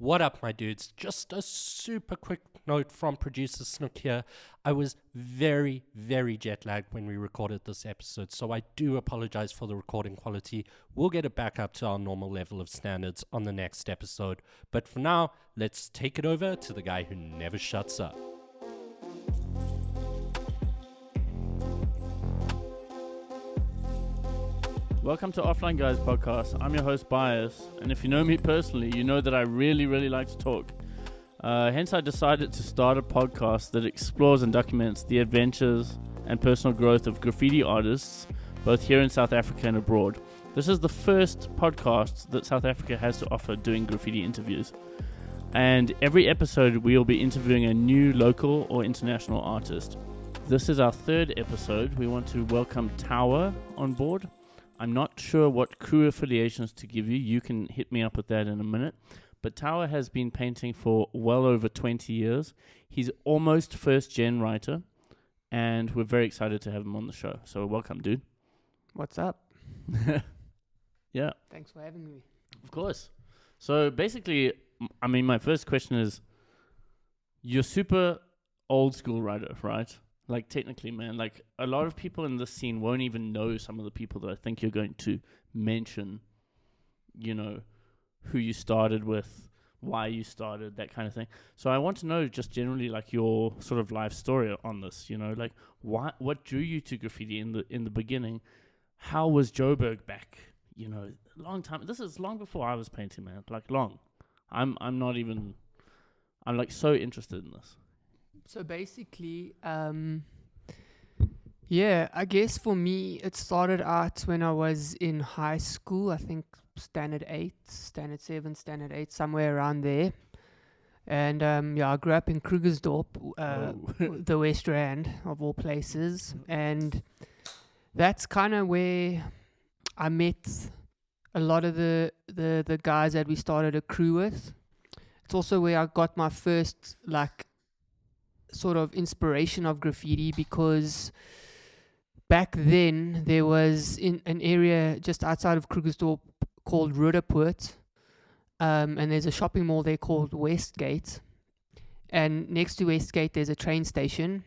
What up, my dudes? Just a super quick note from producer Snook here. I was very, very jet lagged when we recorded this episode, so I do apologize for the recording quality. We'll get it back up to our normal level of standards on the next episode. But for now, let's take it over to the guy who never shuts up. Welcome to Offline Guys Podcast. I'm your host, Bias, and if you know me personally, you know that I really like to talk. Hence, I decided to start a podcast that explores and documents the adventures and personal growth of graffiti artists, both here in South Africa and abroad. This is the first podcast that South Africa has to offer doing graffiti interviews. And every episode, we'll be interviewing a new local or international artist. This is our third episode. We want to welcome Tower on board. I'm not sure what crew affiliations to give you. You can hit me up with that in a minute. But Tower has been painting for well over 20 years. He's almost first-gen writer, and we're very excited to have him on the show. So welcome, dude. What's up? Yeah. Thanks for having me. Of course. So basically, I mean, my first question is, you're super old school writer, right? Like, technically, man, like, a lot of people in this scene won't even know some of the people that I think you're going to mention, you know, who you started with, why you started, that kind of thing. So I want to know just generally, like, your sort of life story on this, you know, like, what drew you to graffiti in the beginning? How was Joburg back, you know, long time? This is long before I was painting, man, like, long. I'm like so interested in this. So basically, I guess for me, it started out when I was in high school. I think standard 8, standard 7, standard 8, somewhere around there. And I grew up in Krugersdorp, the West Rand of all places. And that's kind of where I met a lot of the guys that we started a crew with. It's also where I got my first, like, sort of inspiration of graffiti, because back then there was in an area just outside of Krugersdorp called Roodepoort, and there's a shopping mall there called Westgate, and next to Westgate there's a train station,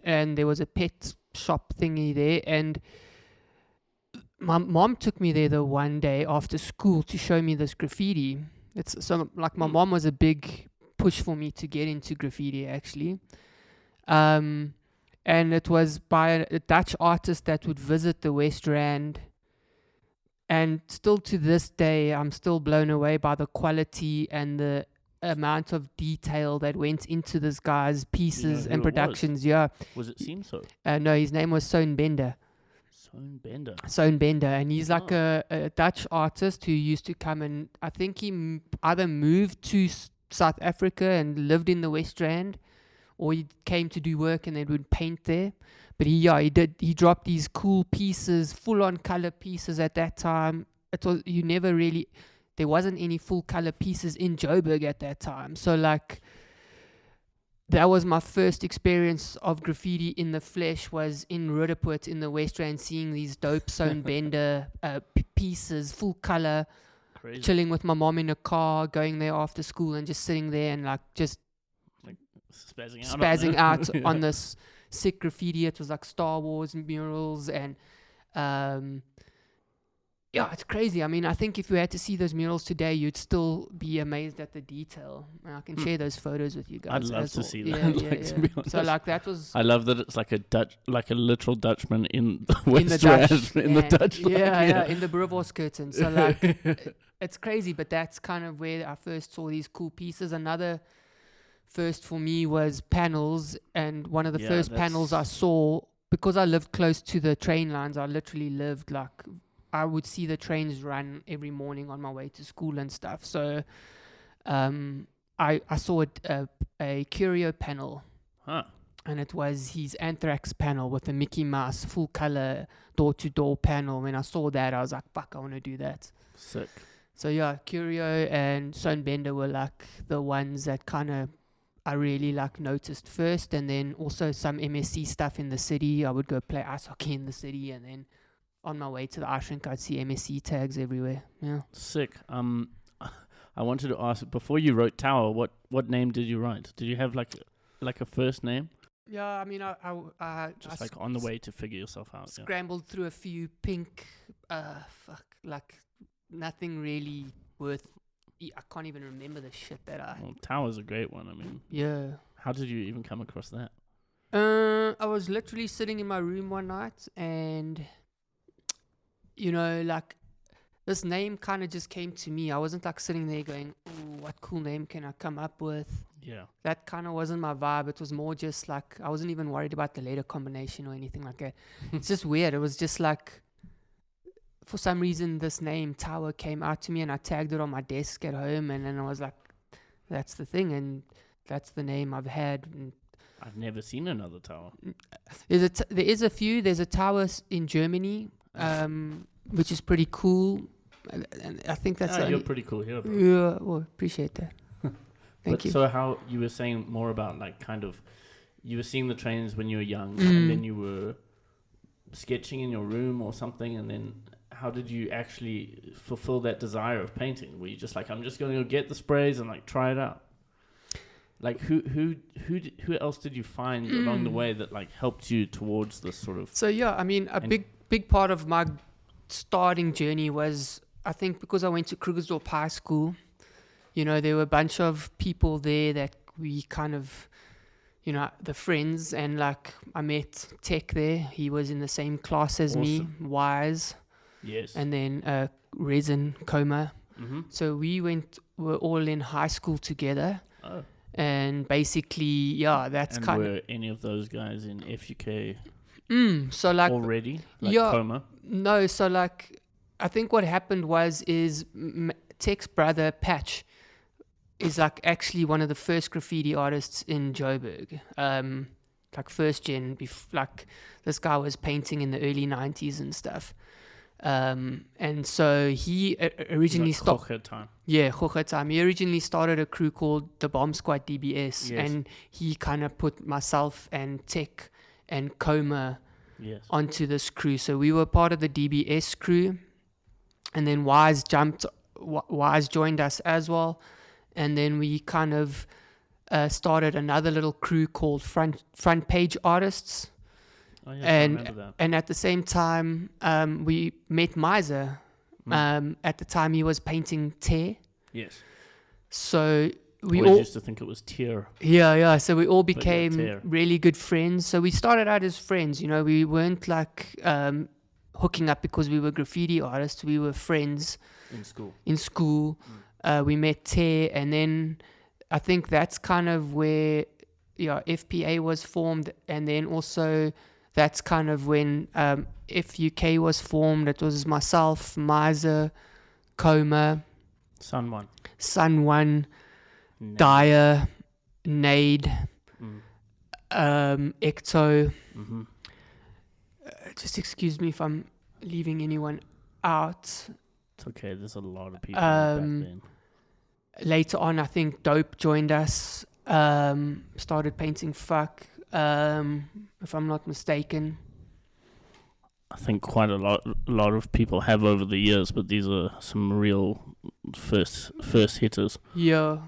and there was a pet shop thingy there, and my mom took me there the one day after school to show me this graffiti. It's so, like, my mom was a big push for me to get into graffiti, actually. And it was by a Dutch artist that would visit the West Rand. And still to this day, I'm still blown away by the quality and the amount of detail that went into this guy's pieces and productions. Was it Seamso? No, his name was Sohn Bender. Sohn Bender, and he's like a Dutch artist who used to come, and I think he either moved to South Africa and lived in the West Rand, or he came to do work and then would paint there. But he dropped these cool pieces, full-on color pieces at that time. There wasn't any full color pieces in Joburg at that time. So, like, that was my first experience of graffiti in the flesh, was in Roodepoort in the West Rand, seeing these dope Sohn Bender pieces, full color. Crazy. Chilling with my mom in a car, going there after school and just sitting there and, like, just spazzing out on this sick graffiti. It was like Star Wars murals, and it's crazy. I mean, I think if you had to see those murals today, you'd still be amazed at the detail. And I can share those photos with you guys. I'd love to see that. To be honest. So, like, that was. I love that it's like a literal Dutchman in the West Rand, in the Dutch. Yeah, in the Boerewors curtain. So, like, it's crazy, but that's kind of where I first saw these cool pieces. Another first for me was panels, and one of the first panels I saw, because I lived close to the train lines, I literally lived, like, I would see the trains run every morning on my way to school and stuff. So I saw a curio panel, and it was his Anthrax panel with a Mickey Mouse full color door-to-door panel. When I saw that, I was like, fuck, I want to do that. Sick. So yeah, Curio and Sohn Bender were like the ones that kind of I really like noticed first, and then also some MSC stuff in the city. I would go play ice hockey in the city, and then on my way to the ice rink, I'd see MSC tags everywhere. Yeah. Sick. I I wanted to ask, before you wrote Tower, what name did you write? Did you have like a first name? Yeah, I mean, I Just like on the way to figure yourself out. Yeah. scrambled through a few pink, like nothing really worth. I can't even remember the shit that I. Well, Tower's a great one. I mean, Yeah. how did you even come across that? I was literally sitting in my room one night, and like this name kind of just came to me. I wasn't like sitting there going, "Ooh, what cool name can I come up with?" Yeah. That kind of wasn't my vibe. It was more just like I wasn't even worried about the letter combination or anything like that. It's just weird. It was just like, for some reason, this name Tower came out to me, and I tagged it on my desk at home, and then I was like, "That's the thing," and that's the name I've had. And I've never seen another tower. there is a few. There's a tower in Germany, which is pretty cool. And I think that's You're pretty cool here, bro. Yeah, well, appreciate that. Thank you. So how you were saying more about like kind of, you were seeing the trains when you were young, and then you were sketching in your room or something, and then how did you actually fulfill that desire of painting? Were you just like, I'm just going to go get the sprays and like try it out? Like who else did you find along the way that like helped you towards this sort of? So yeah, I mean, a big part of my starting journey was, I think, because I went to Krugersdorp High School. There were a bunch of people there that we kind of, the friends, and like I met Tech there. He was in the same class as me, Wise. Yes. And then Resin, Coma. Mm-hmm. So we're all in high school together. Oh. And basically, yeah, that's and kind of. Were any of those guys in FUK So like already? Like yeah, Coma? No, so like I think what happened is Tech's brother Patch is like actually one of the first graffiti artists in Joburg. Like first gen, like this guy was painting in the early 90s and stuff. And so he originally started. Like time. Yeah, time. He originally started a crew called the Bomb Squad DBS, and he kind of put myself and Tech and Coma onto this crew. So we were part of the DBS crew, and then Wise joined us as well, and then we kind of started another little crew called Front Page Artists. Oh, yeah, I remember that. And at the same time, we met Miser. At the time, he was painting Tear. Yes. So we all all used to think it was Tear. Yeah. So we all became really good friends. So we started out as friends. We weren't like hooking up because we were graffiti artists. We were friends in school. We met Tear, and then I think that's kind of where FPA was formed, and then also. That's kind of when FUK was formed. It was myself, Miser, Coma, Sun One, Dyer, Nade, Ecto. Mm-hmm. Just excuse me if I'm leaving anyone out. It's okay. There's a lot of people back then. Later on, I think Dope joined us. Started painting Fuck. If I'm not mistaken. I think quite a lot of people have over the years, but these are some real first hitters. Yeah.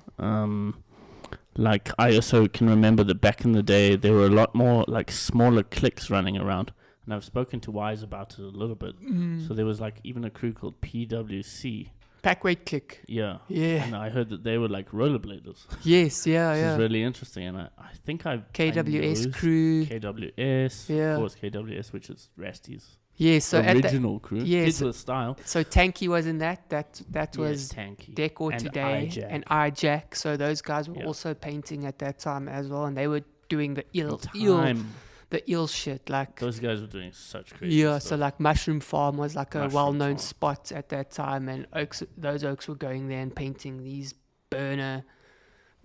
Like I also can remember that back in the day there were a lot more like smaller cliques running around, and I've spoken to Wise about it a little bit. So there was like even a crew called PWC. Packweight Click. Yeah. Yeah. And I heard that they were like rollerbladers. Yes, yeah, This is really interesting, and I think KWS crew. KWS. Yeah. Of course, KWS, which is Rasty's so original crew. Yes. Kids with style. So Tanky was in that. That was Tanky. Decor Today and iJack. So those guys were also painting at that time as well, and they were doing the ill shit. Like those guys were doing such crazy stuff. So like Mushroom Farm was like a well-known spot at that time, and those Oaks were going there and painting these burner.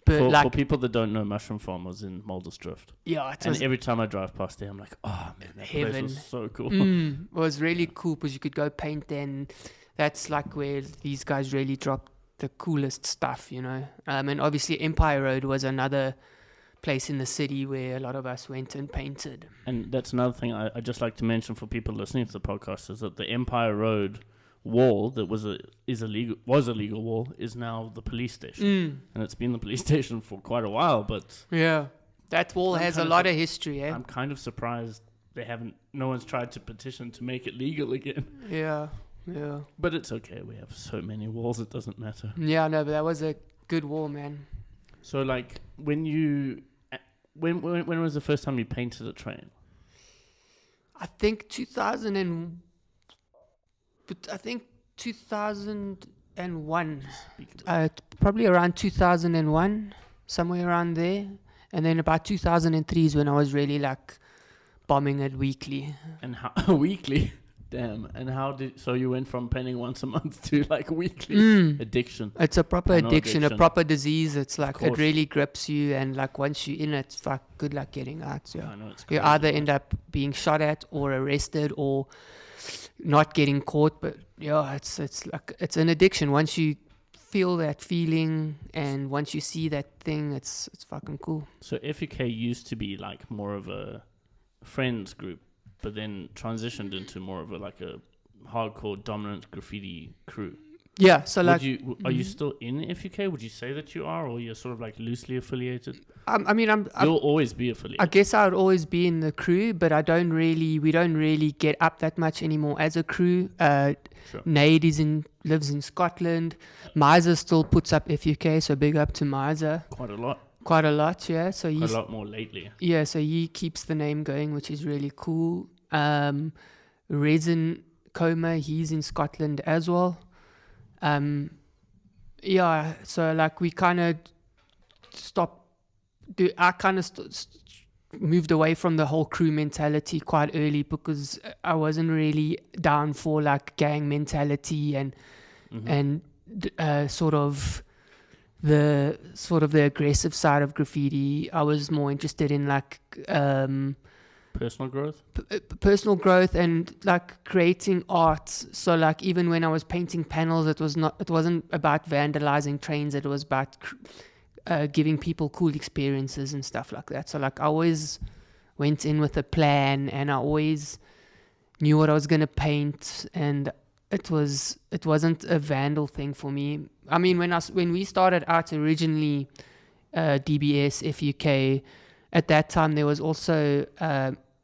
For people that don't know, Mushroom Farm was in Muldersdrift. Yeah, and every time I drive past there, I'm like, oh man, that place was so cool. It was really cool because you could go paint there, and that's like where these guys really dropped the coolest stuff, And obviously Empire Road was another place in the city where a lot of us went and painted. And that's another thing I'd just like to mention for people listening to the podcast is that the Empire Road wall that was a legal wall is now the police station, and it's been the police station for quite a while. But Yeah. That wall I'm has a kind of lot of history, eh? I'm kind of surprised no one's tried to petition to make it legal again. Yeah. Yeah. But it's okay. We have so many walls, it doesn't matter. Yeah, no, but that was a good wall, man. So, like, when was the first time you painted a train? I think 2001. Probably around 2001, somewhere around there. And then about 2003 is when I was really like bombing it weekly. And how weekly? Damn. And so you went from painting once a month to like weekly addiction? It's a proper addiction, a addiction. proper disease. It's like, it course. really grips you. And like once you're in it, fuck, good luck getting out. Yeah. I know it's You crazy, either man. end up being shot at or arrested or not getting caught. But yeah, it's like, it's an addiction. Once you feel that feeling and once you see that thing, it's fucking cool. So FUK used to be like more of a friends group, but then transitioned into more of a hardcore dominant graffiti crew. Yeah, so like, Are you still in FUK? Would you say that you are, or you're sort of like loosely affiliated? You'll always be affiliated. I guess I would always be in the crew, but we don't really get up that much anymore as a crew. Sure. Nade lives in Scotland. Miser still puts up FUK, so big up to Miser. Quite a lot. Quite a lot, yeah. So Quite a lot more lately. Yeah, so he keeps the name going, which is really cool. Resin Coma, he's in Scotland as well. Yeah, so like we kind of moved away from the whole crew mentality quite early because I wasn't really down for like gang mentality and sort of the aggressive side of graffiti. I was more interested in like personal growth. Personal growth and like creating art. So like even when I was painting panels, it wasn't about vandalizing trains. It was about giving people cool experiences and stuff like that. So like I always went in with a plan and I always knew what I was going to paint, and it wasn't a vandal thing for me. I mean, when we started out originally, DBS, FUK, at that time there was also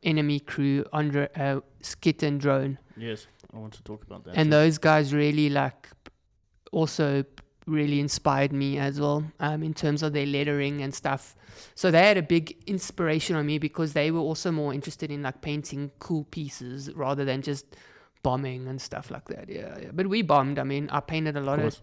Enemy Crew, under Skit and Drone. Yes, I want to talk about that. And too. those guys really also really inspired me as well, in terms of their lettering and stuff. So they had a big inspiration on me because they were also more interested in like painting cool pieces rather than just bombing and stuff like that. Yeah. But we bombed. I mean, I painted a lot of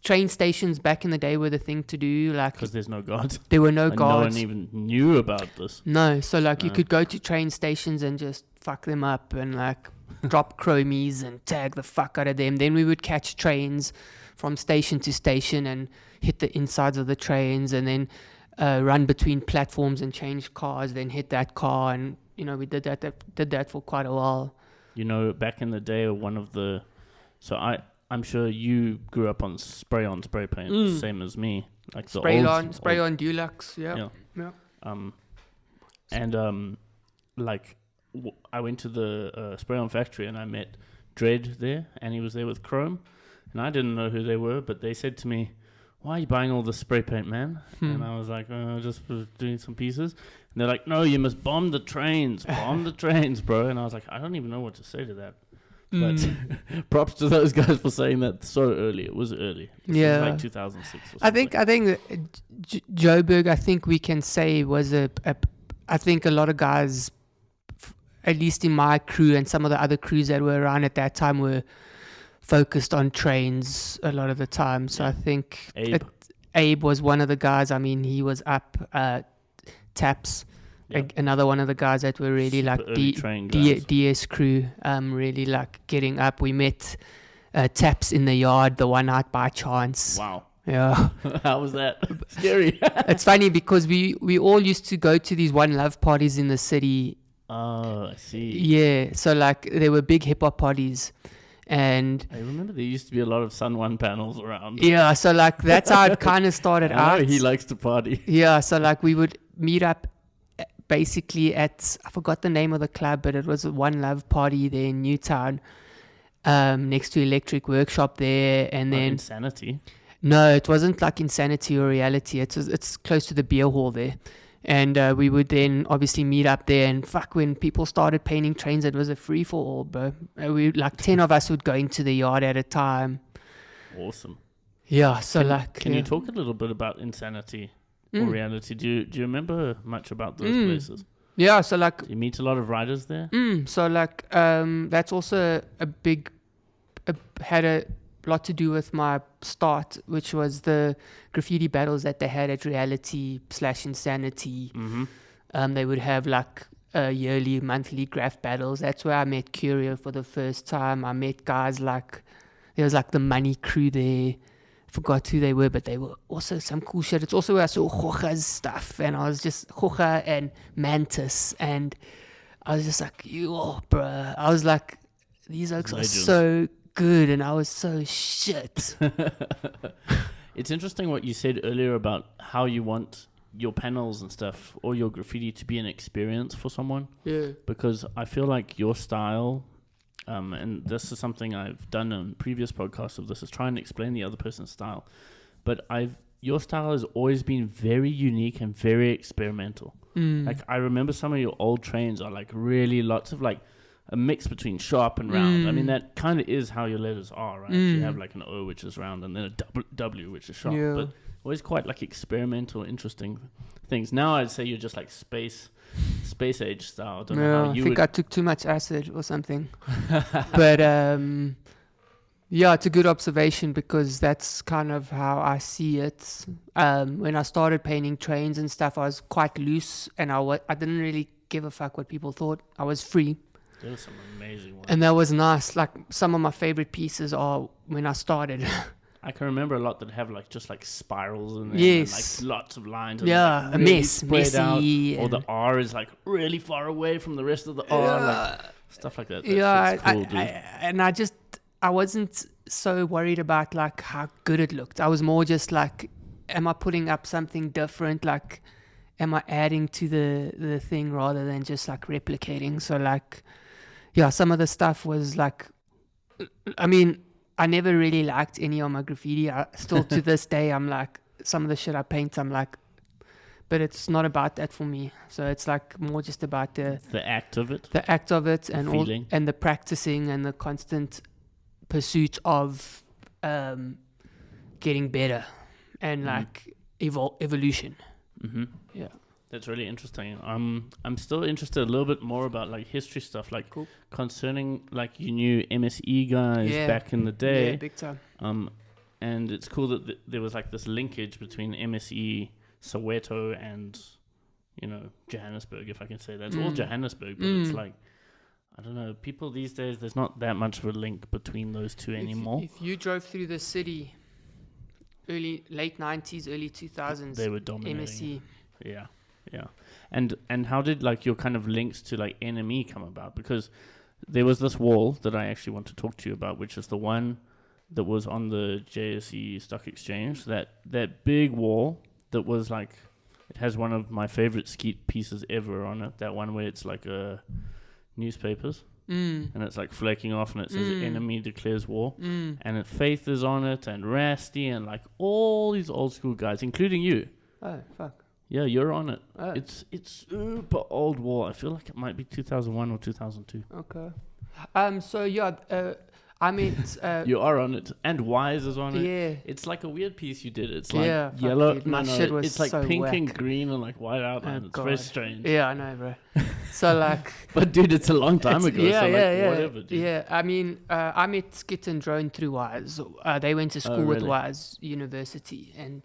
train stations back in the day were the thing to do, like because there's no guards. There were no and guards. No one even knew about this. No, so like you could go to train stations and just fuck them up and like drop chromies and tag the fuck out of them. Then we would catch trains from station to station and hit the insides of the trains, and then run between platforms and change cars, then hit that car, and we did that for quite a while. Back in the day, I'm sure you grew up on spray paint, same as me. Like spray on Dulux, yeah. I went to the spray on factory and I met Dread there, and he was there with Chrome, and I didn't know who they were, but they said to me, "Why are you buying all this spray paint, man?" And I was like, just for doing some pieces. And they're like, "No, you must bomb the trains, bro." And I was like, I don't even know what to say to that. But props to those guys for saying that so early. It was early. It was like 2006 or something. I think Joburg, I think we can say was I think a lot of guys, at least in my crew and some of the other crews that were around at that time, were focused on trains a lot of the time. So I think Abe was one of the guys. I mean, he was up Taps. Another one of the guys that were really like DS crew, really like getting up. We met Taps in the yard the one night by chance. Wow. Yeah. How was that? Scary. It's funny because we all used to go to these One Love parties in the city. Oh, I see. Yeah. So like there were big hip hop parties. And I remember there used to be a lot of Sun One panels around. Yeah. So like that's how it kind of started out. He likes to party. Yeah. So like we would meet up basically I forgot the name of the club, but it was a One Love party there in Newtown. next to Electric Workshop there, and then Insanity. no, it wasn't like Insanity or Reality. It's close to the beer hall there. And we would then obviously meet up there, and when people started painting trains, it was a free for all, bro. We like 10 of us would go into the yard at a time. Awesome. Yeah, so can you talk a little bit about Insanity or Reality? Do you remember much about those places? Yeah, so like Do you meet a lot of riders there? So like that's also had a lot to do with my start, which was the graffiti battles that they had at Reality/Insanity. They would have like yearly, monthly graph battles. That's where I met Curio for the first time. I met guys like, there was like the Money Crew there. Forgot who they were, but they were also some cool shit. It's also where I saw Jorge's stuff, and I was just Jorge and Mantis, and I was just like, yo, bruh. I was like, these oaks are so good, and I was so shit. It's interesting what you said earlier about how you want your panels and stuff or your graffiti to be an experience for someone. Yeah. Because I feel like your style, and this is something I've done on previous podcasts of this, is try and explain the other person's style. But your style has always been very unique and very experimental. Like I remember some of your old trains are like really lots of like a mix between sharp and round. I mean, that kind of is how your letters are, right? You have like an O, which is round, and then a W, which is sharp. Yeah. But always quite like experimental, interesting things. Now I'd say you're just like space age style. I don't know how you I think I took too much acid or something. But yeah, it's a good observation, because that's kind of how I see it. When I started painting trains and stuff, I was quite loose, and I didn't really give a fuck what people thought. I was free. There was some amazing ones. And that was nice. Like some of my favorite pieces are when I started. I can remember a lot that have like just like spirals in there. Yes. And like lots of lines. Yeah, like a really mess. spread out, Messy. or the R is like really far away from the rest of the R. Like stuff like that. Yeah, cool, dude. I wasn't so worried about like how good it looked. I was more just like, am I putting up something different? Like, am I adding to the thing rather than just like replicating? So like, yeah, some of the stuff was like, I mean, I never really liked any of my graffiti. Still to this day, I'm like, some of the shit I paint, I'm like, but it's not about that for me. So it's like more just about the act of it. The act of it, and all, feeling. and the practicing and the constant pursuit of getting better and like evolution. Yeah. That's really interesting. I'm still interested a little bit more about like history stuff, like concerning like you knew MSE guys back in the day. Yeah, big time. And it's cool that there was like this linkage between MSE, Soweto, and Johannesburg, if I can say that. It's all Johannesburg, but it's like, I don't know, people these days, there's not that much of a link between those two anymore. If you drove through the city, late 90s, early 2000s, they were dominating. MSE. Yeah. And how did like your kind of links to like NME come about? Because there was this wall that I actually want to talk to you about, which is the one that was on the JSE Stock Exchange. That big wall that was like, it has one of my favorite skeet pieces ever on it. That one where it's like newspapers. And it's like flaking off, and it says "Enemy declares war," and Faith is on it, and Rasty, and like all these old school guys, including you. Oh fuck! Yeah, you're on it. Oh. It's super old wall. I feel like it might be 2001 or 2002. Okay. So yeah, I meant you are on it, and Wise is on it. Yeah. It's like a weird piece you did. It's like fuck, yellow. dude, my shit was it's like so pink whack. and green and like white outline. It's very strange. Yeah, I know, bro. So like, but dude, it's a long time ago. Yeah, so yeah. Whatever, dude. Yeah, I mean, I met Skit and Drone through Wise. They went to school with really? Wise University, and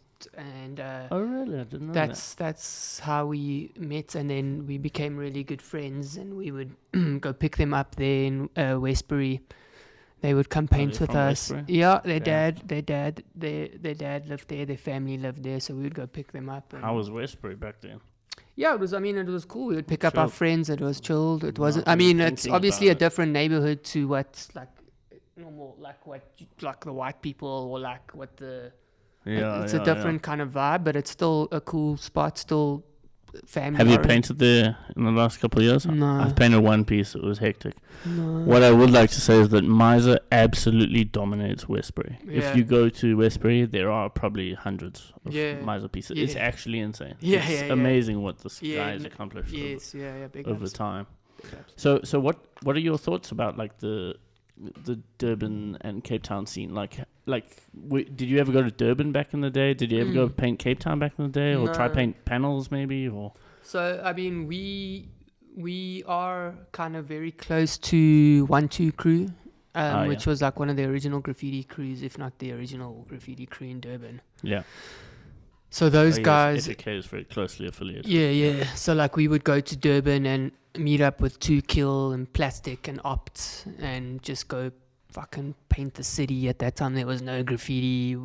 oh really? I didn't know that's how we met, and then we became really good friends, and we would go pick them up there in Westbury. They would come paint with us. Westbury? Yeah, their dad lived there. Their family lived there, so we would go pick them up. How was Westbury back then? Yeah, it was. I mean, it was cool. We would pick up our Chilled. friends. It was chilled. It wasn't. Not I mean, really it's thinking obviously a about it. different neighborhood to what like normal, like the white people, or like what the. It's a different kind of vibe, but it's still a cool spot. Still family. Have you origin. painted there in the last couple of years? No. I've painted one piece. It was hectic. No. What I would like to say is that Miser absolutely dominates Westbury. Yeah. If you go to Westbury, there are probably hundreds of Yeah. Miser pieces. Yeah. It's actually insane. Yeah, It's yeah, yeah. amazing what this Yeah, guy has accomplished Yes, yeah, big over ups. time. Big ups. So what are your thoughts about like the Durban and Cape Town scene? Did you ever go to Durban back in the day? Did you ever go paint Cape Town back in the day, or try No. paint panels maybe? Or So I mean, we are kind of very close to 1-2 Crew, which was like one of the original graffiti crews, if not the original graffiti crew in Durban. yeah, So those guys, FK is very closely affiliated. yeah. So like we would go to Durban and meet up with 2 Kill and Plastic and Opt and just go fucking paint the city. At that time there was no graffiti.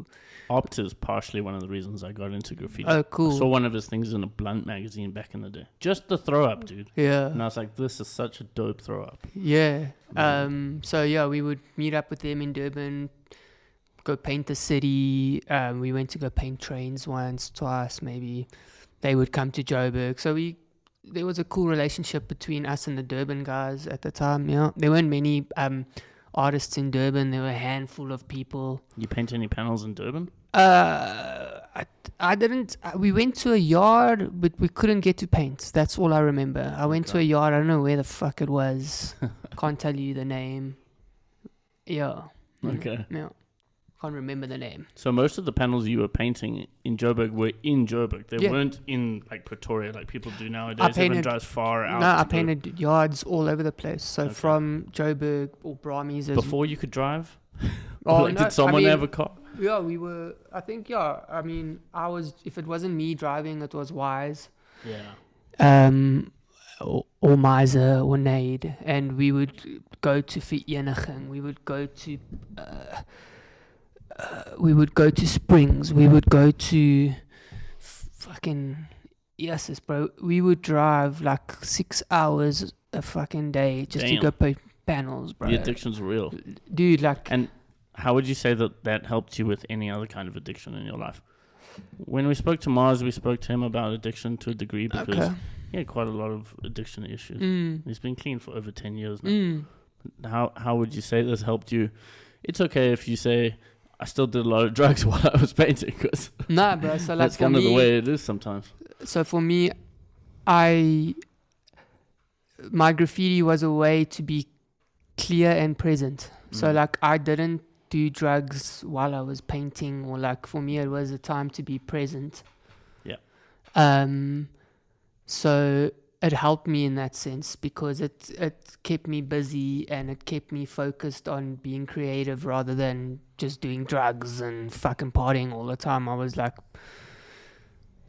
Opt is partially one of the reasons I got into graffiti. Oh, I cool. saw one of his things in a Blunt magazine back in the day. Just the throw up, dude. Yeah. And I was like, this is such a dope throw up. Yeah. So yeah, we would meet up with them in Durban, go paint the city. We went to go paint trains once, twice, maybe. They would come to Joburg. So there was a cool relationship between us and the Durban guys at the time. Yeah. There weren't many artists in Durban. There were a handful of people. You paint any panels in Durban? I didn't. We went to a yard, but we couldn't get to paint. That's all I remember. I went to a yard. I don't know where the fuck it was. Can't tell you the name. Yeah. Okay. Yeah. Can't remember the name. So most of the panels you were painting in Joburg were in Joburg. They Yeah. weren't in like Pretoria like people do nowadays. I Everyone painted- drives far out. No, I to go- painted yards all over the place. So Okay. from Joburg or Brahmies. Before you could drive? Oh, Like, no, did someone I mean, have a car? Yeah, we were. I think, yeah. I mean, if it wasn't me driving, it was Wise. Yeah. Or Miser or Nade. And we would go to Vereniging. We would go to Springs. We would go to fucking yes, bro. We would drive like 6 hours a fucking day just Damn. to go paint panels, bro. The addiction's real. Dude, like And how would you say that helped you with any other kind of addiction in your life? When we spoke to Mars, we spoke to him about addiction to a degree because okay. he had quite a lot of addiction issues. Mm. He's been clean for over 10 years now. Mm. How would you say this helped you? It's okay if you say, I still did a lot of drugs while I was painting, because Nah, bro. So like that's for kind of me, the way it is sometimes. So for me, my graffiti was a way to be clear and present. So like I didn't do drugs while I was painting, or like for me it was a time to be present. Yeah. So it helped me in that sense because it kept me busy and it kept me focused on being creative rather than just doing drugs and fucking partying all the time. I was like,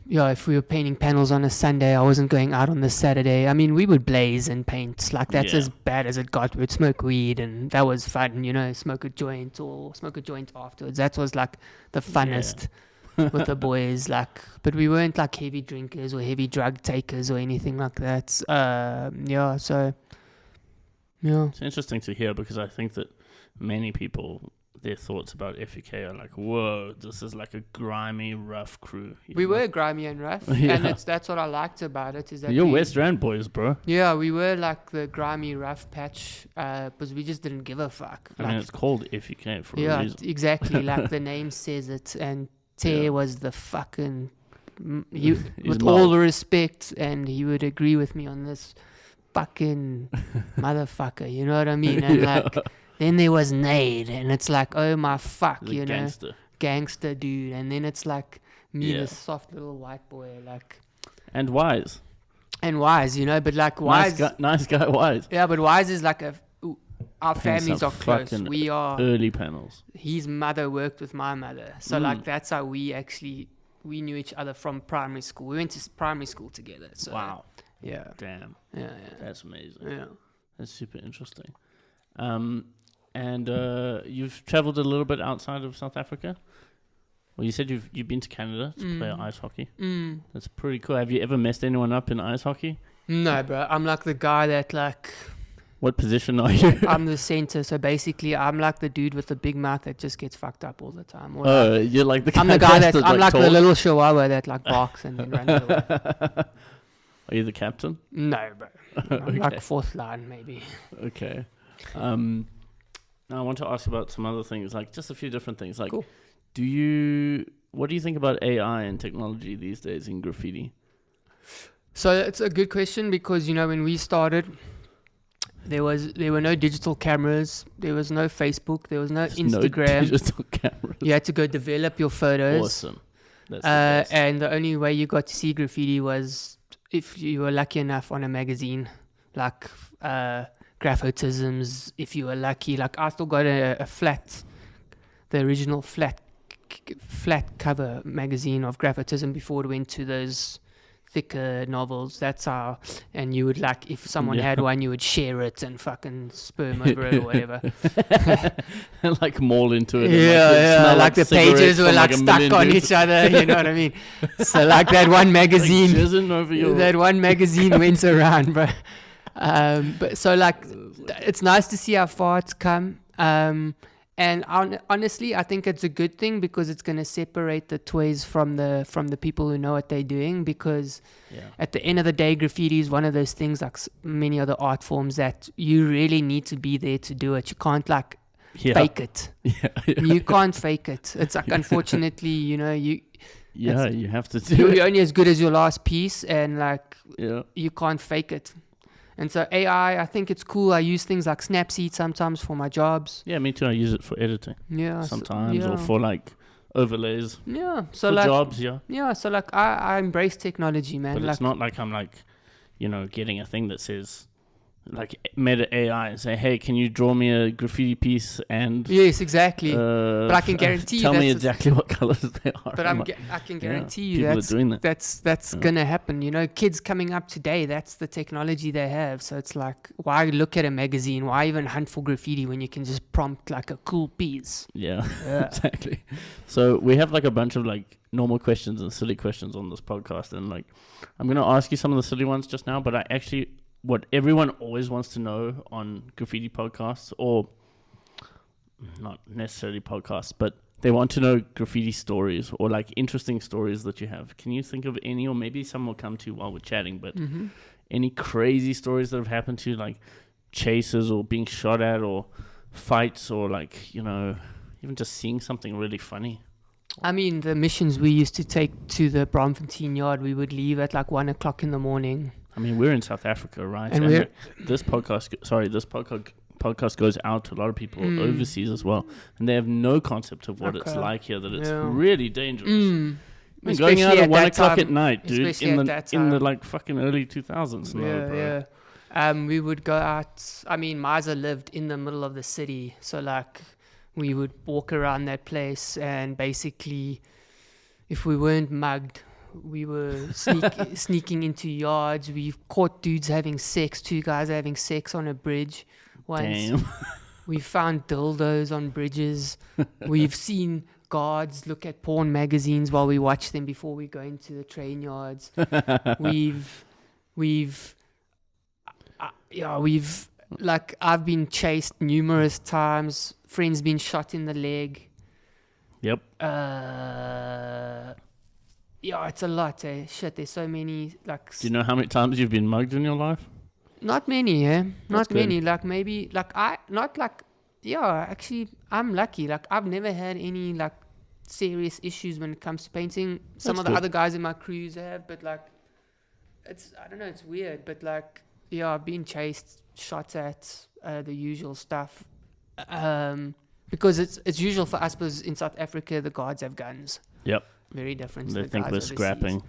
yeah, if we were painting panels on a Sunday, I wasn't going out on the Saturday. I mean, we would blaze and paint. Like, that's as bad as it got. We'd smoke weed, and that was fun, you know, smoke a joint afterwards. That was, like, the funnest with the boys. Like, but we weren't, like, heavy drinkers or heavy drug takers or anything like that. So, yeah. It's interesting to hear because I think that many people, their thoughts about FEK are like, whoa, this is like a grimy, rough crew. We were grimy and rough, Yeah. and that's what I liked about it. Is that You're West Rand boys, bro. Yeah, we were like the grimy, rough patch, because we just didn't give a fuck. I mean, it's called FEK for a reason. Exactly. Like the name says it, and Te was the fucking. He's With mild. all the respect, and he would agree with me on this, fucking motherfucker. You know what I mean? And like. Then there was Nade, and it's like, oh my fuck, The you gangster. know, gangster dude. And then it's like me, Yeah. this soft little white boy, like, And Wise. and Wise, you know, but like Wise, Nice guy Wise. yeah, but Wise is like our Paints families some are close. fucking We are. Early panels. His mother worked with my mother, so like that's how we knew each other from primary school. We went to primary school together. So Wow. yeah, Damn. yeah, That's amazing. yeah. That's super interesting. And you've traveled a little bit outside of South Africa. Well, you said you've been to Canada to play ice hockey. Mm. That's pretty cool. Have you ever messed anyone up in ice hockey? No, bro. I'm like the guy that like. What position are you? I'm the center, so basically I'm like the dude with the big mouth that just gets fucked up all the time. Or Oh, like, you're like the guy I'm the guy that I'm like the talk. little chihuahua that like barks and then runs away. Are you the captain? No, bro. I'm Okay. like fourth line, maybe. Okay. Now I want to ask about some other things, like just a few different things. Like, Cool. what do you think about AI and technology these days in graffiti? So it's a good question because, you know, when we started, there were no digital cameras, there was no Facebook, there was no There's Instagram. No digital cameras. You had to go develop your photos. Awesome. That's the best. And the only way you got to see graffiti was if you were lucky enough on a magazine, like Graphotisms. If you were lucky, like I still got a flat, the original flat cover magazine of Graphotism before it went to those thicker novels. That's how. And you would, like, if someone had one, you would share it and fucking sperm over it or whatever. And like maul into it. Yeah, and like the pages were like stuck on each other. You know what I mean? So like that one magazine, that one magazine went around, bro. But so like, it's nice to see how far it's come. And honestly, I think it's a good thing because it's going to separate the toys from the people who know what they're doing. Because at the end of the day, graffiti is one of those things, like many other art forms, that you really need to be there to do it. You can't like fake it. You can't fake it. It's like, unfortunately, you know, you have to do it. You're only as good as your last piece, and like you can't fake it. And so AI, I think it's cool. I use things like Snapseed sometimes for my jobs. Yeah, me too. I use it for editing. Yeah. Sometimes, or for like overlays. Yeah. So for like jobs, yeah. Yeah. So like I embrace technology, man. But like, it's not like I'm like, you know, getting a thing that says, like, meta AI and say, hey, can you draw me a graffiti piece and yes, exactly. But I can guarantee you tell me exactly what colors they are. But I can guarantee you people are doing that. That's gonna happen. You know, kids coming up today, that's the technology they have. So it's like, why look at a magazine? Why even hunt for graffiti when you can just prompt like a cool piece? Yeah. Exactly. So we have like a bunch of like normal questions and silly questions on this podcast, and like I'm gonna ask you some of the silly ones just now, but I actually, what everyone always wants to know on graffiti podcasts, or not necessarily podcasts, but they want to know graffiti stories or like interesting stories that you have. Can you think of any, or maybe some will come to you while we're chatting, but any crazy stories that have happened to you, like chases or being shot at or fights, or like, you know, even just seeing something really funny? I mean, the missions we used to take to the Braamfontein yard, we would leave at like 1:00 in the morning. I mean, we're in South Africa, right? And this podcast goes out to a lot of people overseas as well, and they have no concept of what it's like here. That it's really dangerous. I mean, going out at 1:00 at night, dude, in the like fucking early 2000s. Bro. We would go out. I mean, Miser lived in the middle of the city, so like we would walk around that place, and basically, if we weren't mugged, we were sneaking into yards. We've caught dudes having sex, 2 guys having sex on a bridge once. Damn. We've found dildos on bridges. We've seen guards look at porn magazines while we watch them before we go into the train yards. Like, I've been chased numerous times. Friends been shot in the leg. Yep. Yeah, it's a lot, eh? Shit, there's so many, like... Do you know how many times you've been mugged in your life? Not many, eh? Not That's many. good. Like, maybe... Like, actually, I'm lucky. Like, I've never had any, like, serious issues when it comes to painting. Some of the other guys in my crews have, but, like... It's... I don't know, it's weird, but, like... Yeah, I've been chased, shot at, the usual stuff. Because it's usual for us, because in South Africa, the guards have guns. Yep. Very different. They to the think guys we're overseas. scrapping.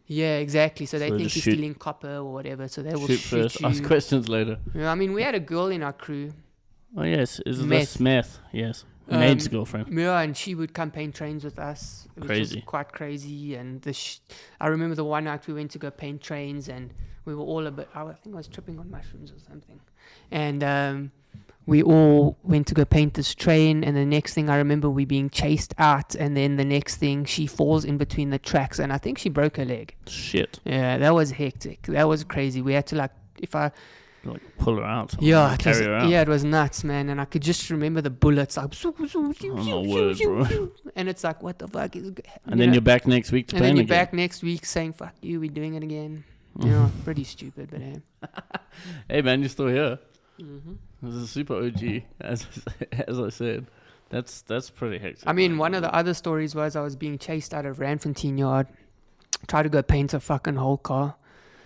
Yeah, exactly. So they So think just you're shoot. stealing copper or whatever. So they will Shoot shoot first, you. ask questions later. Yeah, I mean, we had a girl in our crew. Oh, yes. Is Meth. this Meth? Yes. Maid's girlfriend. Yeah, and she would come paint trains with us. Which Crazy. was quite crazy. And I remember the one night we went to go paint trains, and we were all I think I was tripping on mushrooms or something. And we all went to go paint this train, and the next thing I remember, we being chased out, and then the next thing, she falls in between the tracks, and I think she broke her leg. Shit. Yeah, that was hectic. That was crazy. We had to like pull her out. Yeah, carry her out. Yeah, it was nuts, man. And I could just remember the bullets. Like, Oh my word, bro. and it's like, what the fuck is? And then you're back next week to and paint then you're again. back next week saying, "Fuck you, we're doing it again." Pretty stupid, but hey. Hey man, you're still here. Mm-hmm. This is super OG, as I said. That's pretty hectic. I mean, one of the other stories was I was being chased out of Randfontein Yard, tried to go paint a fucking whole car.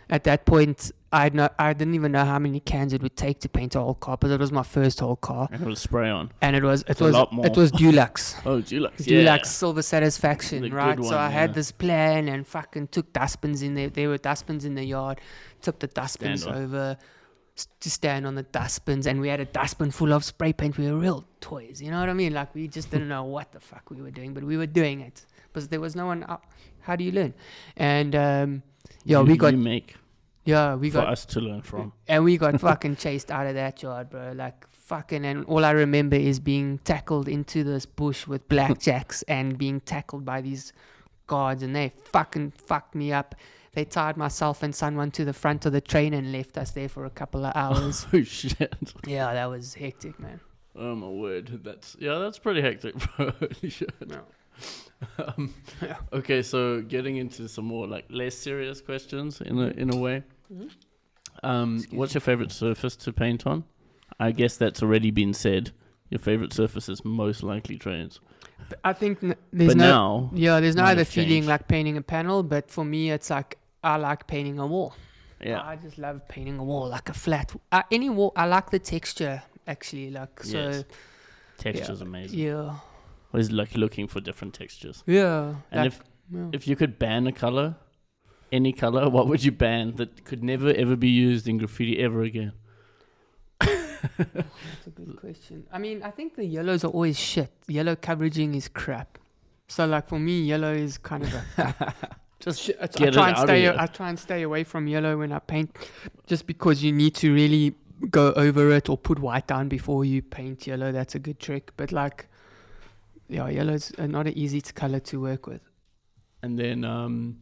At that point, I didn't even know how many cans it would take to paint a whole car, but it was my first whole car. And it was spray on. And it was a lot more. Dulux. Oh, Dulux, Dulux Silver Satisfaction, The right? good So one, I had yeah. this plan and fucking took dustbins in there. There were dustbins in the yard. Took the dustbins Stand on. over to stand on the dustbins, and we had a dustbin full of spray paint. We were real toys, you know what I mean? Like, we just didn't know what the fuck we were doing, but we were doing it because there was no one out. How do you learn? And we got us to learn from. and we got fucking chased out of that yard, bro. Like, fucking, and all I remember is being tackled into this bush with blackjacks and being tackled by these guards, and they fucking fucked me up. They tied myself and someone to the front of the train and left us there for a couple of hours. Oh shit. Yeah, that was hectic, man. Oh my word. That's pretty hectic, bro. Holy shit. No. Yeah. Okay, so getting into some more like less serious questions in a way. Mm-hmm. What's your favorite surface to paint on? I guess that's already been said. Your favorite surface is most likely trains. I think But now, there's no might other have feeling changed. like painting a panel, but for me, it's like I like painting a wall. yeah, I just love painting a wall, like a flat. Any wall, I like the texture, actually. Like, so. Yes. Texture's amazing. Yeah. Always like looking for different textures. Yeah. And if you could ban a color, any color, what would you ban that could never ever be used in graffiti ever again? That's a good question. I mean, I think the yellows are always shit. Yellow coveraging is crap. So, like, for me, yellow is kind of just get it out of here. I try and stay away from yellow when I paint, just because you need to really go over it or put white down before you paint yellow. That's a good trick. But like, yeah, yellow's not an easy color to work with. And then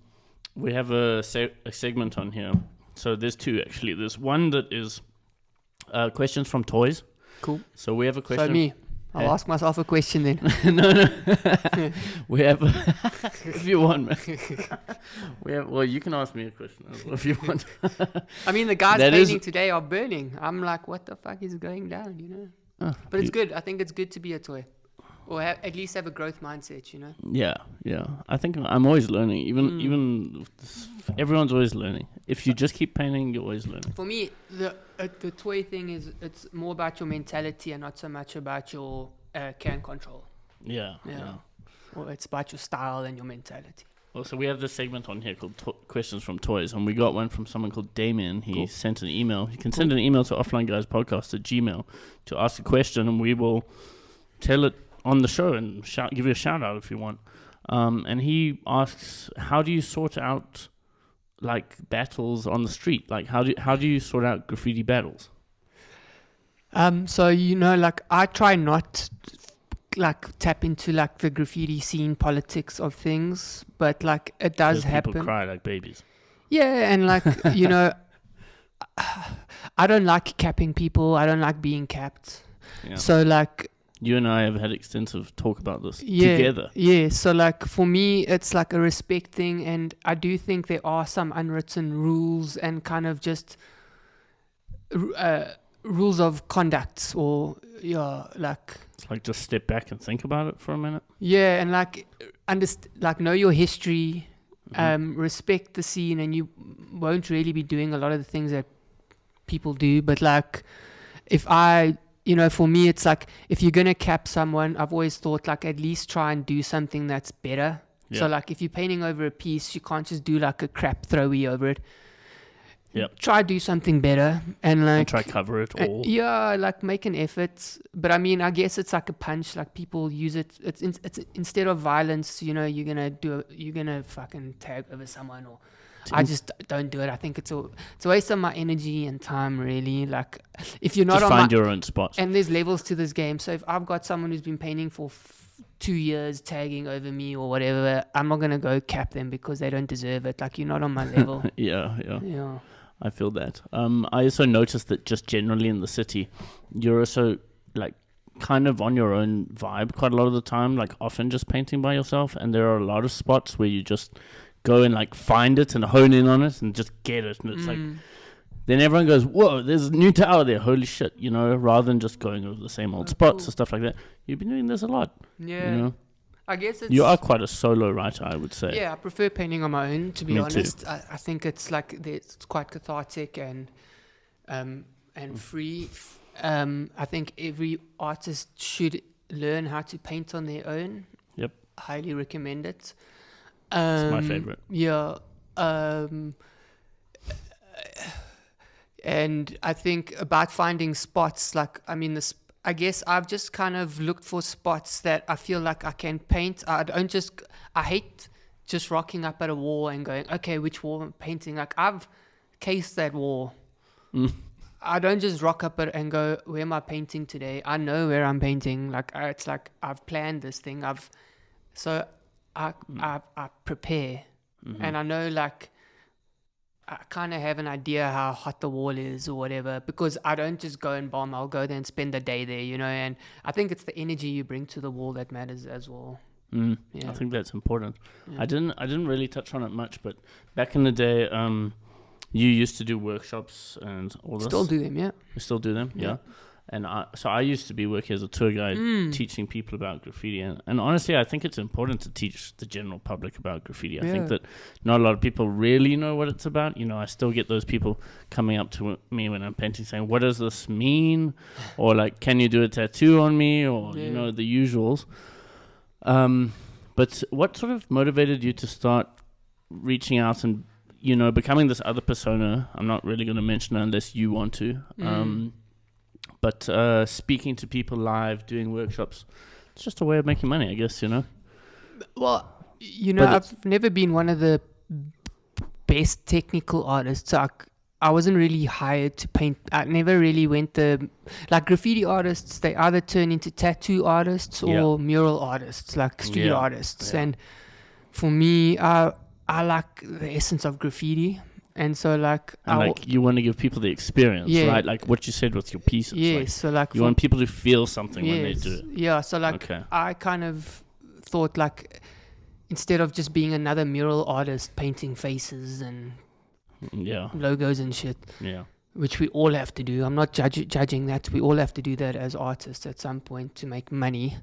we have a segment on here. So there's two actually. There's one that is questions from toys. Cool. So we have a question. So me, I'll ask myself a question then. No. We have, if you want, man. Well, you can ask me a question as well if you want. I mean, the guys That painting is- today are burning. I'm like, what the fuck is going down, you know? But it's good. I think it's good to be a toy. Or at least have a growth mindset, you know? Yeah. I think I'm always learning. Even everyone's always learning. If you just keep painting, you're always learning. For me, the toy thing is, it's more about your mentality and not so much about your can control. Yeah. Or it's about your style and your mentality. Also, we have this segment on here called Questions from Toys, and we got one from someone called Damien. He sent an email. You can send an email to offlineguyspodcast@gmail to ask a question, and we will tell it on the show and give you a shout out if you want. And he asks, how do you sort out like battles on the street? Like how do you sort out graffiti battles? So, you know, like, I try not like tap into like the graffiti scene politics of things, but like it does happen. People cry like babies. Yeah, and like, you know, I don't like capping people. I don't like being capped. Yeah. So like, You and I have had extensive talk about this yeah, together. Yeah, so like for me, it's like a respect thing, and I do think there are some unwritten rules and kind of just rules of conduct, or like. It's like just step back and think about it for a minute. Yeah, and like know your history, respect the scene, and you won't really be doing a lot of the things that people do. But like, for me, it's like, if you're going to cap someone, I've always thought like at least try and do something that's better. Yeah. So like if you're painting over a piece, you can't just do like a crap throwy over it. Yep. Try do something better and like... And try cover it all. Yeah, like make an effort. But I mean, I guess it's like a punch, like people use it. It's instead of violence, you know, you're going to fucking tag over someone, or... I just don't do it. I think it's a waste of my energy and time, really. Like, if you're not just on find your own spot. And there's levels to this game. So if I've got someone who's been painting for 2 years, tagging over me or whatever, I'm not gonna go cap them because they don't deserve it. Like, you're not on my level. Yeah. Yeah. I feel that. I also noticed that just generally in the city, you're also like kind of on your own vibe quite a lot of the time. Like often just painting by yourself, and there are a lot of spots where you just go and like find it and hone in on it and just get it. And it's like, then everyone goes, whoa, there's a new tower there. Holy shit, you know, rather than just going over the same old spots and stuff like that. You've been doing this a lot. Yeah. You know? I guess it's... You are quite a solo writer, I would say. Yeah, I prefer painting on my own, to be Me honest. too. I think it's like, it's quite cathartic and free. I think every artist should learn how to paint on their own. Yep. Highly recommend it. It's my favorite. Yeah. And I think about finding spots, like, I mean, I guess I've just kind of looked for spots that I feel like I can paint. I hate just rocking up at a wall and going, okay, which wall I'm painting? Like, I've cased that wall. I don't just rock up and go, where am I painting today? I know where I'm painting. Like, it's like I've planned this thing. I prepare. And I know, like, I kind of have an idea how hot the wall is or whatever, because I don't just go and bomb. I'll go there and spend the day there, you know. And I think it's the energy you bring to the wall that matters as well. Yeah. I think that's important. Yeah. I didn't really touch on it much, but back in the day, you used to do workshops and all this. Still do them, yeah. You still do them, yeah. And I used to be working as a tour guide, teaching people about graffiti. And honestly, I think it's important to teach the general public about graffiti. I think that not a lot of people really know what it's about. You know, I still get those people coming up to me when I'm painting saying, what does this mean? Or like, can you do a tattoo on me? Or, you know, the usuals. But what sort of motivated you to start reaching out and, you know, becoming this other persona? I'm not really going to mention it unless you want to. But speaking to people live, doing workshops, it's just a way of making money, I guess, you know? Well, you know, I've never been one of the best technical artists. I wasn't really hired to paint. I never really went like graffiti artists, they either turn into tattoo artists or mural artists, like street artists. And for me, I like the essence of graffiti. And so, like... you want to give people the experience, right? Like what you said with your pieces. Yes, like, so like... You want people to feel something when they do it. Yeah, so like, I kind of thought like, instead of just being another mural artist painting faces and logos and shit, which we all have to do. I'm not judging that. We all have to do that as artists at some point to make money.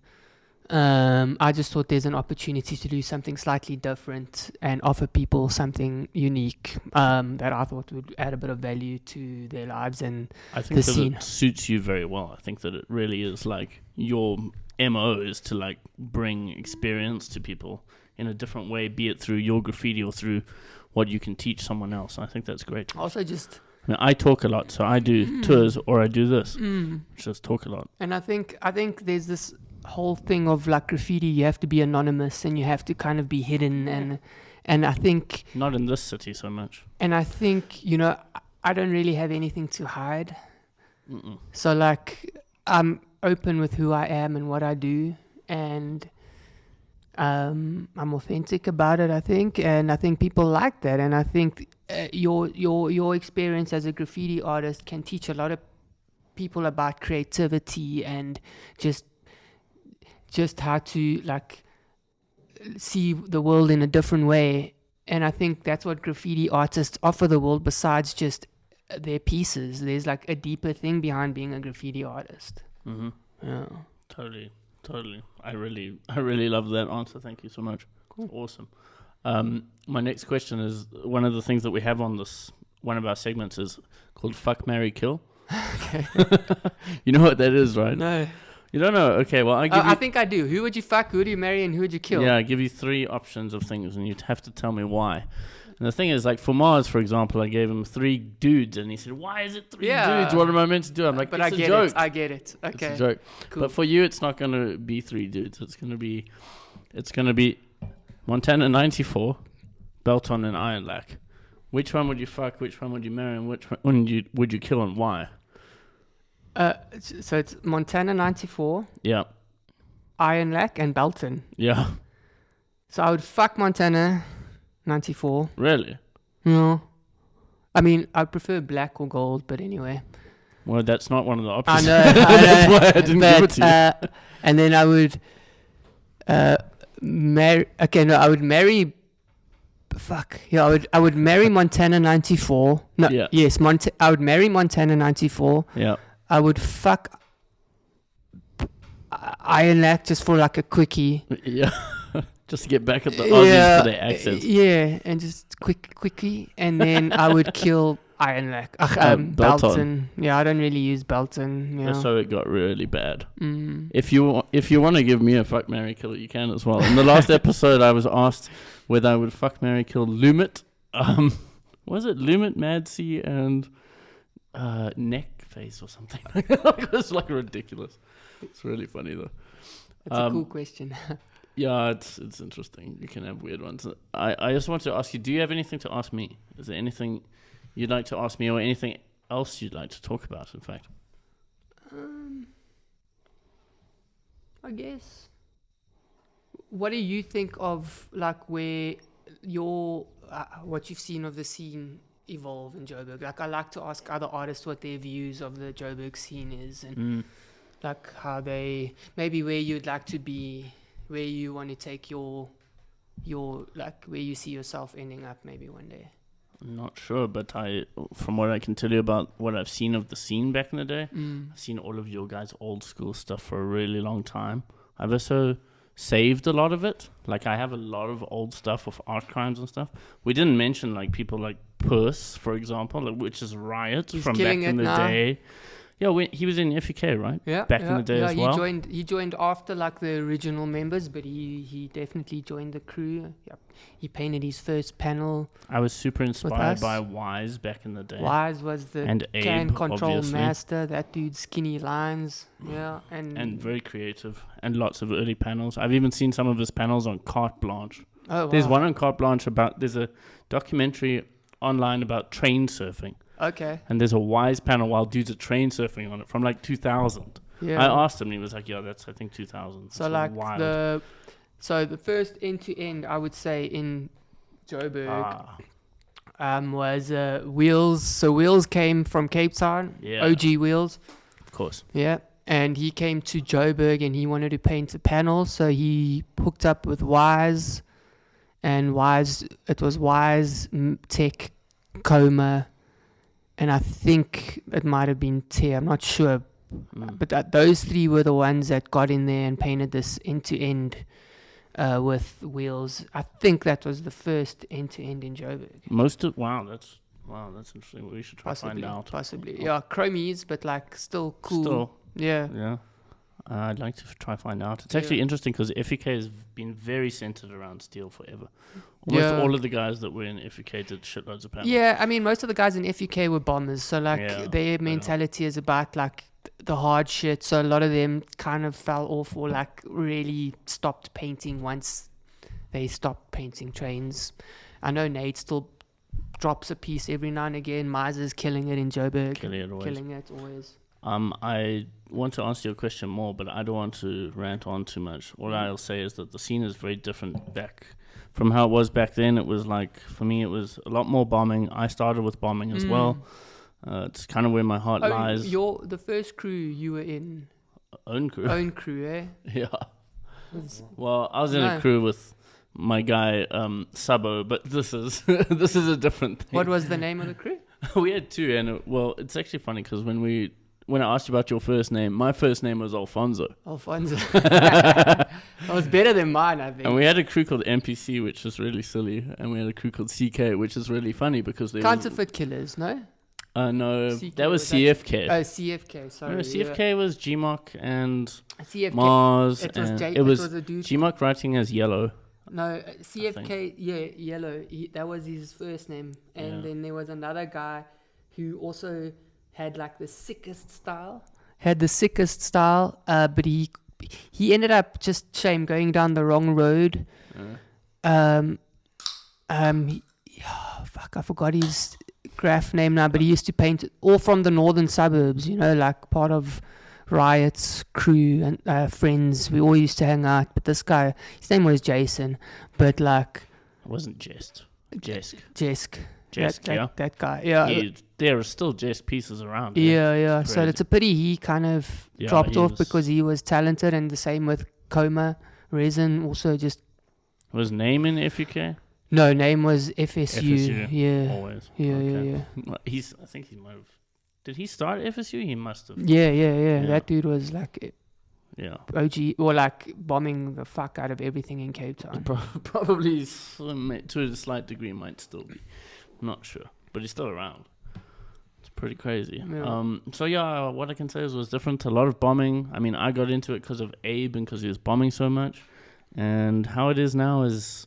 I just thought there's an opportunity to do something slightly different and offer people something unique that I thought would add a bit of value to their lives and I think that it suits you very well. I think that it really is like your MO is to like bring experience to people in a different way, be it through your graffiti or through what you can teach someone else. I think that's great. Also just... I mean, I talk a lot, so I do tours or I do this. Just talk a lot. And I think there's this whole thing of like graffiti, you have to be anonymous and you have to kind of be hidden and I think not in this city so much. And I think, you know, I don't really have anything to hide. So like I'm open with who I am and what I do, and I'm authentic about it, I think, and I think people like that. And I think your experience as a graffiti artist can teach a lot of people about creativity and just how to like see the world in a different way. And I think that's what graffiti artists offer the world besides just their pieces. There's like a deeper thing behind being a graffiti artist. Yeah. Totally. I really love that answer. Thank you so much. Cool. Awesome. My next question is, one of the things that we have on this, one of our segments is called Fuck, Marry, Kill. Okay. You know what that is, right? No. You don't know? Okay, well, I think I do. Who would you fuck, who would you marry, and who would you kill? Yeah, I give you 3 options of things, and you'd have to tell me why. And the thing is, like, for Mars, for example, I gave him 3 dudes, and he said, why is it 3 dudes? What am I meant to do? I'm like, but it's a joke. I get it. Okay. It's a joke. Cool. But for you, it's not going to be 3 dudes. It's going to be Montana 94, Belton, and Iron Lac. Which one would you fuck, which one would you marry, and which one would you kill, and why? So it's Montana 94. Yeah. Iron Lac and Belton. Yeah. So I would fuck Montana 94. Really? No. I mean, I'd prefer black or gold, but anyway. Well, that's not one of the options. I know. That's why I didn't give it to you. And then I would marry... Okay, no, I would marry fuck. Yeah, I would marry Montana 94. No, Yeah. yes, I would marry Montana 94. Yeah. I would fuck Iron Lack just for like a quickie. Yeah. Just to get back at the Aussies for their accents. Yeah, and just quickie. And then I would kill Iron Lack. Belton. Yeah, I don't really use Belton. Yeah. So it got really bad. Mm. If you want to give me a fuck, marry, kill, you can as well. In the last episode, I was asked whether I would fuck, marry, kill Lumit. Was it Lumit, Madsy, and Neck Face or something? It's like ridiculous. It's really funny though. That's a cool question. Yeah, it's interesting. You can have weird ones. I just want to ask you, do you have anything to ask me? Is there anything you'd like to ask me, or anything else you'd like to talk about, in fact? I guess. What do you think of like where your what you've seen of the scene evolve in Joburg? Like I like to ask other artists what their views of the Joburg scene is, and like how they maybe where you'd like to be, where you want to take your like where you see yourself ending up maybe one day. I'm not sure, but from what I can tell you about what I've seen of the scene back in the day, I've seen all of your guys' old school stuff for a really long time. I've also saved a lot of it. Like I have a lot of old stuff of art crimes and stuff. We didn't mention like people like Puss, for example, like, which is Riot. He's from back in the day. Yeah, he was in FUK, right? Yeah, back in the day as well. He joined after like the original members, but he definitely joined the crew. Yep. He painted his first panel. I was super inspired by Wise back in the day. Wise was the and can Abe, control obviously. master. That dude's skinny lines. Yeah, and very creative and lots of early panels. I've even seen some of his panels on Carte Blanche. Oh, wow. There's one on Carte Blanche there's a documentary online about train surfing. Okay. And there's a Wise panel while dudes are train surfing on it from like 2000. Yeah. I asked him and he was like, yeah, that's I think 2000. So like wild. the first end to end I would say in Joburg was Wheels. So Wheels came from Cape Town. Yeah. OG Wheels. Of course. Yeah. And he came to Joburg and he wanted to paint a panel, so he hooked up with Wise, and it was Wise, Tech, Coma, and I think it might have been T. I'm not sure. But those three were the ones that got in there and painted this end-to-end with Wheels. I think that was the first end-to-end in Joburg. Wow, that's interesting. We should try to find out. Possibly. Yeah, chromies, but like still cool. Still. Yeah. Yeah. I'd like to try to find out. It's actually interesting because FUK has been very centered around steel forever. Almost all of the guys that were in FUK did shitloads of panels. Yeah, I mean, most of the guys in FUK were bombers. So, like, their mentality is about, like, the hard shit. So, a lot of them kind of fell off or, like, really stopped painting once they stopped painting trains. I know Nate still drops a piece every now and again. Miser's killing it in Joburg. Killing it always. I want to answer your question more, but I don't want to rant on too much. All I'll say is that the scene is very different back from how it was back then. It was like, for me, it was a lot more bombing. I started with bombing as well. It's kind of where my heart lies. The first crew you were in? Own crew, eh? Yeah. Well, I was in a crew with my guy, Sabo, but this is a different thing. What was the name of the crew? We had two, and it's actually funny because when I asked you about your first name, my first name was Alfonso. That was better than mine, I think. And we had a crew called NPC, which was really silly. And we had a crew called CK, which is really funny because they Counterfeit Killers, no? No, CK, that was CFK. CFK, sorry. No, CFK was GMOC and CFK, Mars. It was a dude. GMOC writing as Yellow. No, CFK, Yellow. That was his first name. And then there was another guy who also had like the sickest style. But he ended up going down the wrong road. I forgot his graph name now, but he used to paint all from the northern suburbs, like part of Riot's crew and friends. We all used to hang out, but this guy, his name was Jason, but like... It wasn't Jesk. That guy, yeah. There are still Jesk pieces around. Yeah. So it's a pity he kind of dropped off because he was talented, and the same with Coma. Resin also just... Was name in FUK? No, name was FSU. FSU, Yeah. always. Yeah, Okay. yeah. I think he might have. Did he start at FSU? He must have. Yeah. Yeah. Yeah. That dude was like Yeah. OG, or like bombing the fuck out of everything in Cape Town. Probably to a slight degree might still be. I'm not sure, but he's still around. It's pretty crazy. Yeah. So yeah, what I can say is it was different. A lot of bombing. I mean, I got into it because of Abe and because he was bombing so much. And how it is now is,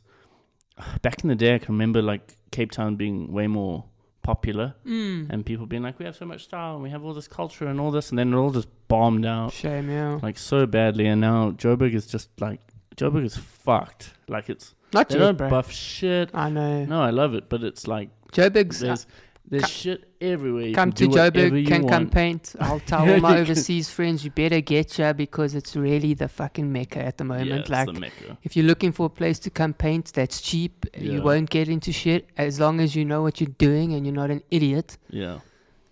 back in the day, I can remember like Cape Town being way more popular and people being like, we have so much style and we have all this culture and all this, and then it all just bombed out. Shame, yeah. Like so badly. And now Joburg is just like, Joburg is fucked. Like it's, Not they yet, don't bro. buff shit. I know. No, I love it, but it's like, Joburg's... there's shit everywhere. You Come can to do whatever Joburg, you can want. come paint. I'll tell all my overseas friends, you better get here because it's really the fucking mecca at the moment. Yeah, it's like, the Mecca. if you're looking for a place to come paint that's cheap, Yeah. you won't get into shit as long as you know what you're doing and you're not an idiot. Yeah.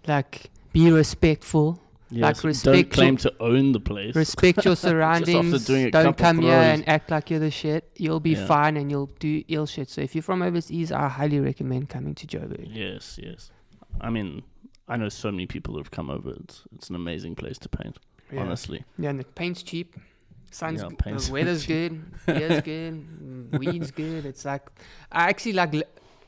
Like, be respectful. Yes, respect don't claim your- to own the place. Respect your surroundings. doing a Don't couple come here throws. and act like you're the shit. You'll be Yeah. fine and you'll do ill shit. So if you're from overseas, I highly recommend coming to Joburg. Yes, yes. I mean, I know so many people that have come over. It's an amazing place to paint, honestly. Yeah, and the paint's cheap. Yeah, paint's The weather's good. Beer's good. Weed's good. It's like, I actually like,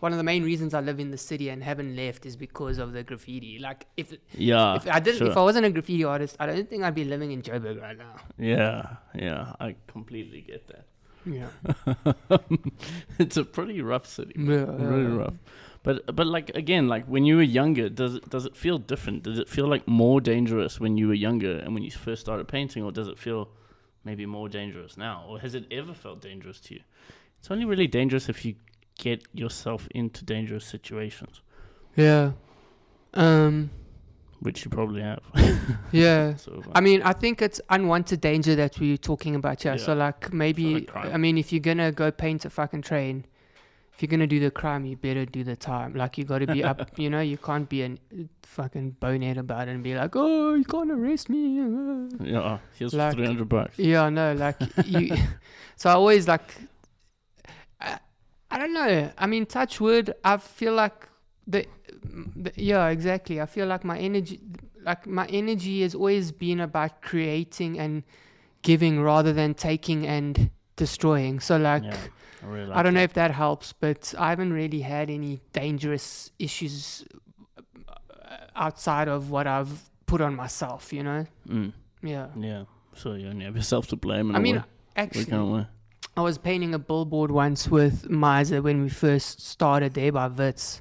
one of the main reasons I live in the city and haven't left is because of the graffiti. Like, if I wasn't a graffiti artist, I don't think I'd be living in Joburg right now. Yeah, I completely get that. Yeah. It's a pretty rough city. Yeah, Really rough. But like again, like when you were younger, does it feel different? Does it feel like more dangerous when you were younger and when you first started painting, or does it feel maybe more dangerous now? Or has it ever felt dangerous to you? It's only really dangerous if you get yourself into dangerous situations, Yeah. which you probably have. Yeah. So, I mean, I think it's unwanted danger that we're talking about here. Yeah. So, like, maybe, It's not a crime. I mean, if you're going to go paint a fucking train, if you're going to do the crime, you better do the time. Like, you got to be up, you can't be a fucking bonehead about it and be like, oh, you can't arrest me. yeah, here's Like- $300. Yeah, no, like, you. So, I always, like, I don't know. I mean, touch wood, I feel like yeah, exactly. I feel like my energy has always been about creating and giving rather than taking and destroying. So like, Yeah, I really like I don't know that. if that helps, but I haven't really had any dangerous issues outside of what I've put on myself, Yeah. Yeah, so you only have yourself to blame. In I a mean, way. actually, We can't win. I was painting a billboard once with Miser when we first started there by Wits.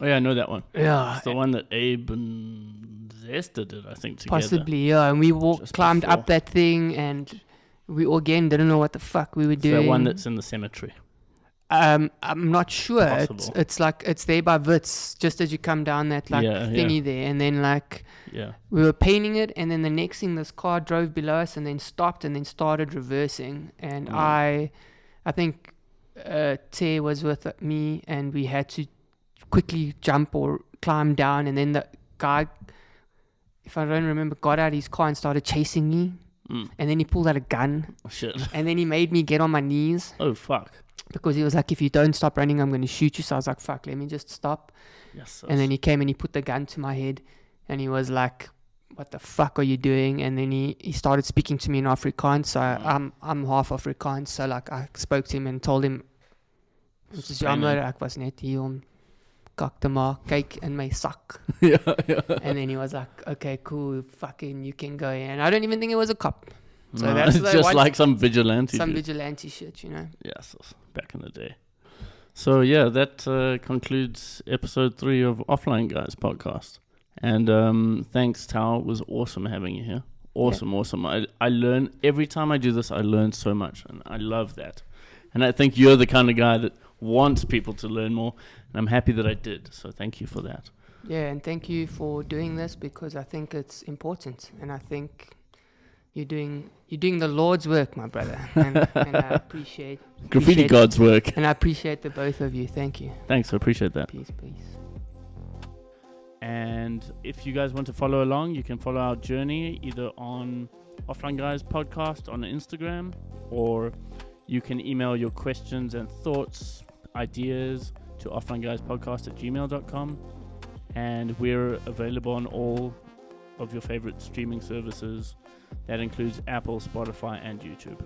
Oh yeah, I know that one. Yeah. It's the one that Abe and Zesta did, I think, together. Possibly, yeah. And we Just climbed before. up that thing, and we again didn't know what the fuck we were It's doing. that one that's in the cemetery. I'm not sure. Possible. It's like it's there by Wits, just as you come down that thingy there, and then like Yeah. we were painting it, and then the next thing, this car drove below us, and then stopped, and then started reversing, and I think Tay was with me, and we had to quickly jump or climb down, and then the guy, if I don't remember, got out of his car and started chasing me, and then he pulled out a gun, Oh, shit. and then he made me get on my knees Oh, fuck. because he was like, if you don't stop running, I'm going to shoot you. So I was like, fuck, let me just stop. Yes. And then he came and he put the gun to my head, and he was like, what the fuck are you doing? And then he started speaking to me in Afrikaans. So I'm half Afrikaans, so like I spoke to him and told him, dit is jammer, ek was net hier om kak te maak, kyk in my sak. yeah. And then he was like, okay, cool, fucking, you can go in. I don't even think it was a cop. So No, that's it's the just one- like some vigilante. Some shit. vigilante shit, Yes, back in the day. So yeah, that concludes episode 3 of Offline Guys podcast. And thanks, Tao. It was awesome having you here. Awesome. I learn every time I do this. I learn so much, and I love that. And I think you're the kind of guy that wants people to learn more, and I'm happy that I did. So thank you for that. Yeah, and thank you for doing this because I think it's important, and I think you're doing the Lord's work, my brother, and I appreciate Graffiti appreciate- God's work. and I appreciate the both of you. Thank you. Thanks, I appreciate that. Peace. And if you guys want to follow along, you can follow our journey either on Offline Guys Podcast on Instagram, or you can email your questions and thoughts ideas to offlineguyspodcast@gmail.com. And we're available on all of your favorite streaming services. That includes Apple, Spotify, and YouTube.